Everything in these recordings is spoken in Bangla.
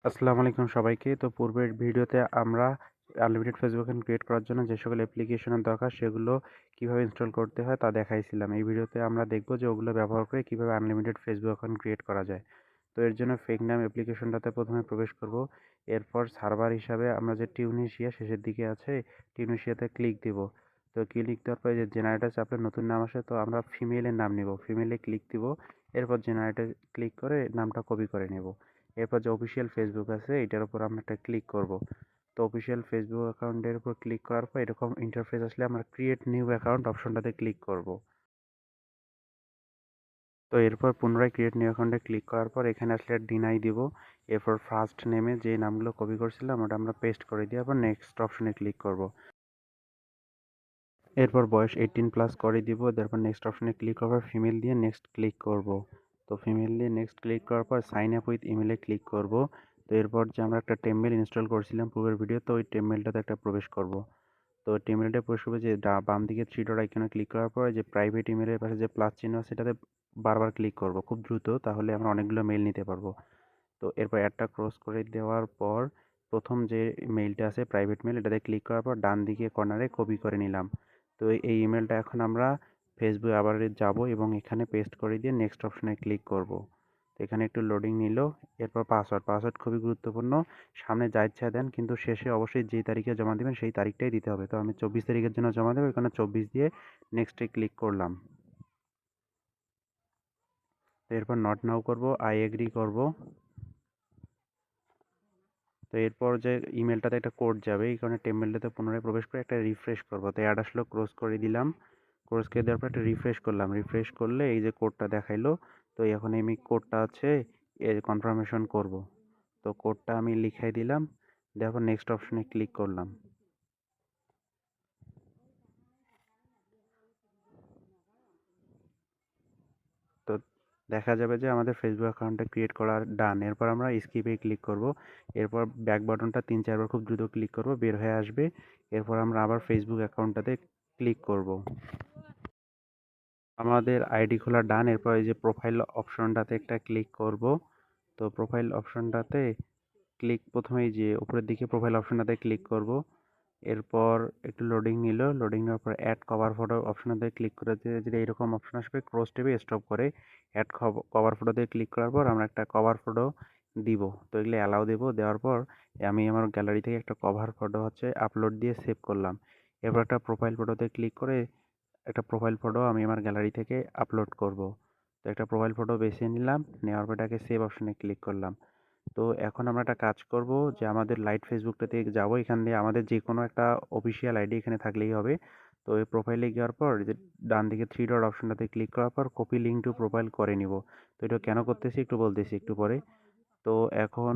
আসসালামু আলাইকুম সবাইকে। তো পূর্বের ভিডিওতে আমরা আনলিমিটেড ফেসবুক অ্যাকাউন্ট ক্রিয়েট করার জন্য যে সকল অ্যাপ্লিকেশনের দরকার সেগুলো কিভাবে ইনস্টল করতে হয় তা দেখাইছিলাম। এই ভিডিওতে আমরা দেখব যে ওগুলো ব্যবহার করে কিভাবে আনলিমিটেড ফেসবুক অ্যাকাউন্ট ক্রিয়েট করা যায়। তো এর জন্য ফেক নাম অ্যাপ্লিকেশনটাতে প্রথমে প্রবেশ করব। এরপর সার্ভার হিসাবে আমরা যে টিউনিশিয়া শেষের দিকে আছে, টিউনিশিয়াতে ক্লিক দিব। তো ক্লিক দেওয়ার পরে যে জেনারেটর চাপলে নতুন নাম আসে, তো আমরা ফিমেলের নাম নিব। ফিমেলে ক্লিক দিব। এরপর জেনারেটর ক্লিক করে নামটা কপি করে নেব। এরপর যে অফিসিয়াল ফেসবুক আছে এটার উপর আমরা একটা ক্লিক করব। তো অফিসিয়াল ফেসবুক অ্যাকাউন্টের উপর ক্লিক করার পর এরকম ইন্টারফেস আসলে আমরা ক্রিয়েট নিউ অ্যাকাউন্ট অপশনটাতে ক্লিক করব। তো এরপর পুনরায় ক্রিয়েট নিউ অ্যাকাউন্টে ক্লিক করার পর এখানে আসলে ডিনাই দিব। এরপর ফার্স্ট নেমে যে নামগুলো কপি করছিলাম ওটা আমরা পেস্ট করে দিয়ে আবার নেক্সট অপশনে ক্লিক করব। এরপর বয়স 18+ করে দিব। তারপর নেক্সট অপশনে ক্লিক করার পর ফিমেল দিয়ে নেক্সট ক্লিক করব। তো ফিমেল দিয়ে নেক্সট ক্লিক করার পর সাইন আপ উইথ ইমেলে ক্লিক করব। তো এরপর যে আমরা একটা টেমমেল ইনস্টল করছিলাম পূর্বের ভিডিও, তো ওই টেমমেলটাতে একটা প্রবেশ করব। তো টেমমেলটা প্রবেশ করবে যে বাম দিকে থ্রি ডট আইকনে ক্লিক করার পর যে প্রাইভেট ইমেলের পাশে যে প্লাস চিহ্ন আছে সেটাতে বারবার ক্লিক করব খুব দ্রুত, তাহলে আমরা অনেকগুলো মেল নিতে পারবো। তো এরপর অ্যাডটা ক্রস করে দেওয়ার পর প্রথম যে মেইলটা আছে প্রাইভেট মেল, এটাতে ক্লিক করার পর ডান দিকে কর্নারে কপি করে নিলাম। তো এই ইমেলটা এখন আমরা ফেসবুকে আবার যাব এবং এখানে পেস্ট করে দিয়ে নেক্সট অপশনে ক্লিক করব। তো এখানে একটু লোডিং নিল। এরপর পাসওয়ার্ড পাসওয়ার্ড খুবই গুরুত্বপূর্ণ। সামনে যা ইচ্ছা দেন, কিন্তু শেষে অবশ্যই যেই তারিখে জমা দেবেন সেই তারিখটাই দিতে হবে। তো আমি 24 তারিখের জন্য জমা দেবো, এখানে 24 দিয়ে নেক্সটে ক্লিক করলাম। তো এরপর নট নাও করব, আই এগ্রি করব। তো এরপর যে ইমেলটাতে একটা কোড যাবে, এই কারণে টেমমেলটাতে পুনরায় প্রবেশ করে একটা রিফ্রেশ করবো। তো অ্যাড আসলো, ক্লোজ করে দিলাম। ক্লোজ করে দেওয়ার পর একটা রিফ্রেশ করলাম। রিফ্রেশ করলে এই যে কোডটা দেখাইলো। তো এখন আমি কোডটা আছে এর কনফার্মেশন করব। তো কোডটা আমি লিখাই দিলাম। দেওয়ার পর নেক্সট অপশনে ক্লিক করলাম। তো দেখা যাবে যে আমাদের ফেসবুক অ্যাকাউন্টটা ক্রিয়েট করা ডান। এরপর আমরা স্কিপে ক্লিক করব। এরপর ব্যাক বাটনটা 3-4 বার খুব দ্রুত ক্লিক করব, বের হয়ে আসবে। এরপর আমরা আবার ফেসবুক অ্যাকাউন্টটাতে ক্লিক করব। আমাদের আইডি খোলা ডান। এরপর এই যে প্রোফাইল অপশনটাতে একটা ক্লিক করব। তো প্রোফাইল অপশনটাতে প্রথমেই যে উপরের দিকে প্রোফাইল অপশনটাতে ক্লিক করব। এরপর একটু লোডিং নিল। লোডিং নেওয়ার পর অ্যাড কভার ফটো অপশনটাতে ক্লিক করে দিয়ে যদি এরকম অপশন আসবে ক্রস টেপে স্টপ করে অ্যাড কভার ফটোতে ক্লিক করার পর আমরা একটা কভার ফটো দিব। তো এগুলো অ্যালাউ দেবো। দেওয়ার পর আমি আমার গ্যালারি থেকে একটা কভার ফটো হচ্ছে আপলোড দিয়ে সেভ করলাম। এরপর একটা প্রোফাইল ফটোতে ক্লিক করে একটা প্রোফাইল ফটো আমি আমার গ্যালারি থেকে আপলোড করব। তো একটা প্রোফাইল ফটো বেছে নিলাম। নেওয়ার পর এটাকে সেভ অপশনে ক্লিক করলাম। তো এখন আমরা একটা কাজ করব যে আমাদের লাইট ফেসবুকটাতে যাব। এখান দিয়ে আমাদের যে কোনো একটা অফিসিয়াল আইডি এখানে থাকলেই হবে। তো এই প্রোফাইলে যাওয়ার পর যে ডান দিকে থ্রি ডট অপশনটাতে ক্লিক করার পর কপি লিঙ্ক টু প্রোফাইল করে নিব। তো এটা কেন করতেছি একটু বলতেছি একটু পরে। তো এখন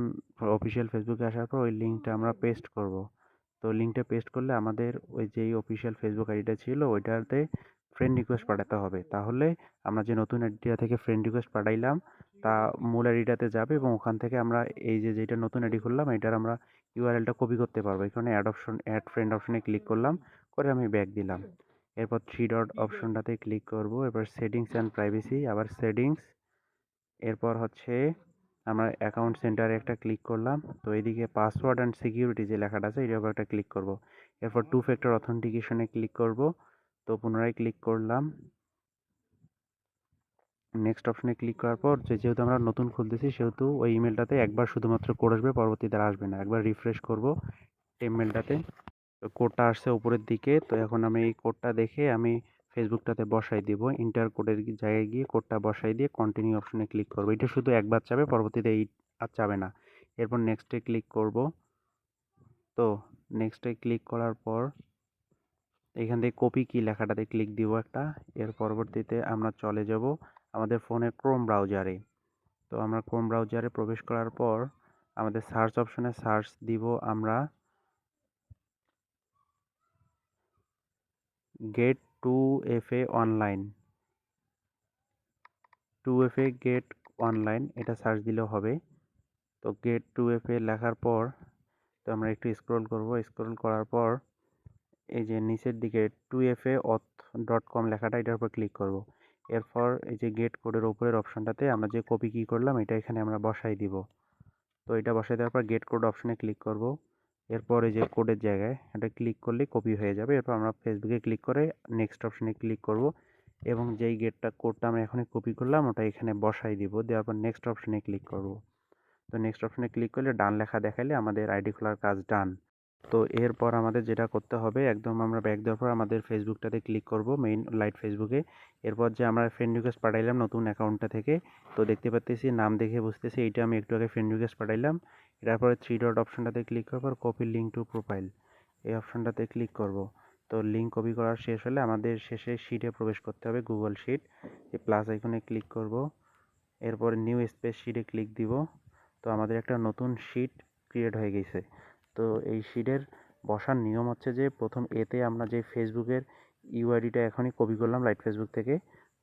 অফিসিয়াল ফেসবুকে আসার পর ওই লিঙ্কটা আমরা পেস্ট করব। তো লিঙ্কটা পেস্ট করলে আমাদের ওই যেই অফিসিয়াল ফেসবুক আইডিটা ছিল ওইটাতে ফ্রেন্ড রিকোয়েস্ট পাঠাতে হবে। তাহলে আমরা যে নতুন আইডিটা থেকে ফ্রেন্ড রিকোয়েস্ট পাঠাইলাম তা মূল আইডিটাতে যাবে এবং ওখান থেকে আমরা এই যে যেটা নতুন আইডি খুললাম এটার আমরা ইউআরএলটা কপি করতে পারবো। এখানে অ্যাড ফ্রেন্ড অপশনে ক্লিক করলাম, করে আমি ব্যাক দিলাম। এরপর থ্রি ডট অপশনটাতে ক্লিক করব। এরপর সেটিংস অ্যান্ড প্রাইভেসি, আবার সেটিংস। এরপর হচ্ছে আমরা অ্যাকাউন্ট সেন্টারে একটা ক্লিক করলাম। তো এইদিকে পাসওয়ার্ড অ্যান্ড সিকিউরিটি যে লেখাটা আছে এটার উপর একটা ক্লিক করব। এরপর টু ফ্যাক্টর অথেন্টিকেশনে ক্লিক করব। তো পুনরায় ক্লিক করলাম। নেক্সট অপশনে ক্লিক করার পর যেহেতু আমরা নতুন খুলতেছি সেহেতু ওই ইমেলটাতে একবার শুধুমাত্র কোড আসবে, পরবর্তীতে আর আসবে না। একবার রিফ্রেশ করব ইমেলটাতে। তো কোডটা আসছে উপরের দিকে। তো এখন আমি এই কোডটা দেখে আমি ফেসবুকটাতে বসাই দিব। ইন্টার কোডের জায়গায় গিয়ে কোডটা বসাই দিয়ে কন্টিনিউ অপশনে ক্লিক করব। এটা শুধু একবার চাবে, পরবর্তীতে এই আর চাবে না। এরপর নেক্সটে ক্লিক করব। তো নেক্সটে ক্লিক করার পর এখান থেকে কপি কি লেখাটাতে ক্লিক দিব একটা। এর পরবর্তীতে আমরা চলে যাব আমাদের ফোনের ক্রোম ব্রাউজারে। তো আমরা ক্রোম ব্রাউজারে প্রবেশ করার পর আমাদের সার্চ অপশনে সার্চ দিব আমরা get two F A online. Two F A get online এটা সার্চ দিলেও হবে। তো গেট টু এফ এ লেখার পর তো আমরা একটু স্ক্রল করব। স্ক্রল করার পর এই যে নিচের দিকে টু এফ এ অথ ডট কম লেখাটা এটার উপর ক্লিক করব। এরপর এই যে গেট কোডের উপরের অপশনটাতে আমরা যে কপি কি করলাম এটা এখানে আমরা বসাই দিব। তো এটা বসাই দেওয়ার পর গেট কোড অপশনে ক্লিক করব। এরপর এই যে কোডের জায়গায় এটা ক্লিক করলেই কপি হয়ে যাবে। এরপর আমরা ফেসবুকে ক্লিক করে নেক্সট অপশনে ক্লিক করব এবং যেই কোডটা আমরা এখনই কপি করলাম ওটা এখানে বসাই দিব। দেওয়ার পর নেক্সট অপশনে ক্লিক করব। তো নেক্সট অপশনে ক্লিক করলে ডান লেখা দেখাইলে আমাদের আইডি খোলার কাজ ডান। তো এরপর আমাদের যেটা করতে হবে, একদম আমরা ব্যাক দেওয়ার পর আমাদের ফেসবুকটাতে ক্লিক করব, মেইন লাইট ফেসবুকে। এরপর যে আমরা ফ্রেন্ড রিকোয়েস্ট পাঠাইলাম নতুন অ্যাকাউন্টটা থেকে, তো দেখতে পাচ্তেছি নাম দেখে বুঝতেছি এইটা আমি একটু আগে ফ্রেন্ড রিকোয়েস্ট পাঠাইলাম। এরপরে থ্রি ডট অপশনটাতে ক্লিক করার পর কপি লিঙ্ক টু প্রোফাইল এই অপশনটাতে ক্লিক করব। তো লিঙ্ক কপি করা শেষ হলে আমাদের শেষে শিটে প্রবেশ করতে হবে, গুগল শিট। এই প্লাস আইকনে ক্লিক করব। এরপর নিউ স্পেস শিটে ক্লিক দিব। তো আমাদের একটা নতুন শিট ক্রিয়েট হয়ে গেছে। তো এই শিটের বসার নিয়ম হচ্ছে যে প্রথম এতে আমরা যে ফেসবুকের ইউআইডিটা এখনই কপি করলাম লাইট ফেসবুক থেকে,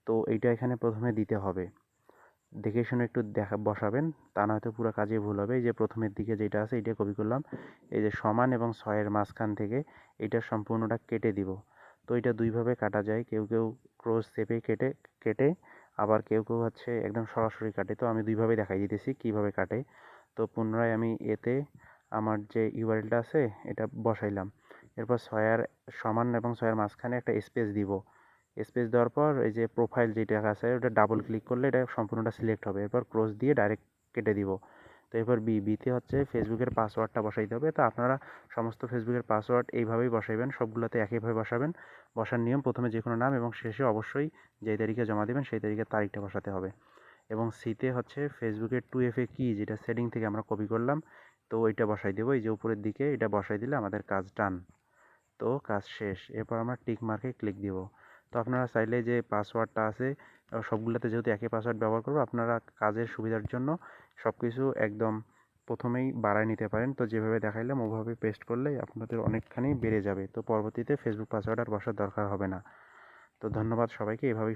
তো এইটা এখানে প্রথমে দিতে হবে। দেখে শুনে একটু বসাবেন, তা নয়তো পুরো কাজে ভুল হবে। এই যে প্রথমের দিকে যেটা আছে এইটা কপি করলাম, এই যে সমান এবং ছয়ের মাঝখান থেকে এইটা সম্পূর্ণটা কেটে দিব। তো এটা দুইভাবে কাটা যায়, কেউ কেউ ক্রস শেপে কেটে আবার কেউ কেউ হচ্ছে একদম সরাসরি কাটে। তো আমি দুইভাবে দেখাই দিতেছি কীভাবে কাটে। তো পুনরায় আমি এতে আমার যে ইউআরএলটা আছে এটা বসাইলাম। এরপর ছয়ের সমান এবং ছয়ের মাঝখানে একটা স্পেস দিব। স্পেস দেওয়ার পর এই যে প্রোফাইল যেটা আছে ওটা ডাবল ক্লিক করলে এটা সম্পূর্ণটা সিলেক্ট হবে। এরপর ক্রস দিয়ে ডাইরেক্ট কেটে দিব। তো এরপর বিতে হচ্ছে ফেসবুকের পাসওয়ার্ডটা বসাইতে হবে। তো আপনারা সমস্ত ফেসবুকের পাসওয়ার্ড এইভাবেই বসাইবেন, সবগুলোতে একইভাবে বসাবেন। বসার নিয়ম প্রথমে যে কোনো নাম এবং শেষে অবশ্যই যেই তারিখে জমা দেবেন সেই তারিখের তারিখটা বসাতে হবে। এবং সিতে হচ্ছে ফেসবুকের 2FA কি যেটা সেটিং থেকে আমরা কপি করলাম, তো ওইটা বসাই দেবো। এই যে উপরের দিকে এটা বসাই দিলে আমাদের কাজ ডান। তো কাজ শেষ। এরপর আমরা টিক মার্কে ক্লিক দিব। তো আপনারা চাইলে যে পাসওয়ার্ডটা আছে সবগুলোতে যেহেতু একই পাসওয়ার্ড ব্যবহার করবো, আপনারা কাজের সুবিধার জন্য সব কিছু একদম প্রথমেই বাড়ায় নিতে পারেন। তো যেভাবে দেখাইলাম ওভাবে পেস্ট করলে আপনাদের অনেকখানি বেড়ে যাবে। তো পরবর্তীতে ফেসবুক পাসওয়ার্ড আর বসার দরকার হবে না। তো ধন্যবাদ সবাইকে, এভাবেই সবাই